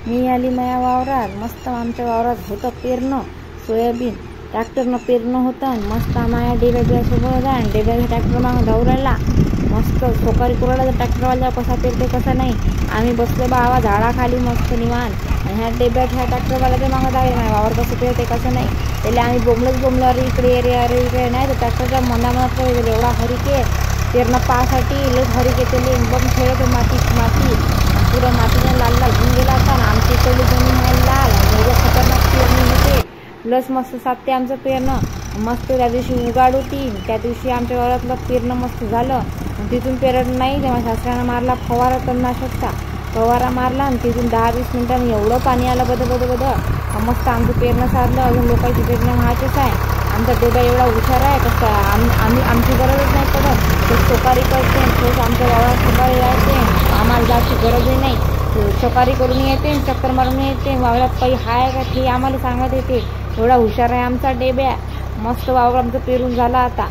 मी आली माझ्या वावरात. मस्त आमच्या वावरात होतं पेरणं सोयाबीन. ट्रॅक्टरनं पेरणं होतं. मस्त माझ्या डेब्यासोबत आहे. डेब्याचा ट्रॅक्टर मागं धावू राहिला. मस्त सोकारी कुराला ट्रॅक्टरवाला कसा पेरते कसा नाही. आम्ही बसले बाबा झाडाखाली मस्त निवांत. आणि ह्या डेब्यात ह्या ट्रॅक्टरवाल्याच्या मागं धावले. माझ्या वावर कसं पेरते कसं नाही. त्याला आम्ही बोंबलो अरे इकडे अरे इकडे नाही. तर ट्रॅक्टरच्या मनामनात एवढा हरिके पेरणं पाहासाठी लस हरिके त्याला एकदम खेळत माती पुरं मातीने लाल होऊन गेला होता. आणि आमची इकडली जमीन आहे लाल. एवढं खतरनाक पेरणी होते. लस मस्त साधते आमचं पेरणं. मस्त त्या दिवशी उगाड होती. त्या दिवशी आमच्या वावरातलं पेरणं मस्त झालं. तिथून पेरणं नाही तेव्हा सासऱ्यानं मारला फवारा तणनाशकचा. फवारा मारला आणि तिथून 10-20 मिनिटांनी एवढं पाणी आलं बद मस्त आमचं पेरणं साधलं. अजून लोकांची पेरणं व्हायचीच आहे. आमचा डेबा एवढा हुशार आहे कसं आमची गरजच नाही पडत. तो सोकारी करते. तोच आमच्या वावरात सोकारी राहते. आम्हाला जायची गरजही नाही. सोकारी करून येते चक्कर मारून येते. वावरात काही हाय का ते आम्हाला सांगत येते. एवढा हुशार आहे आमचा डेब्या. मस्त वावर आमचं पेरून झाला आता.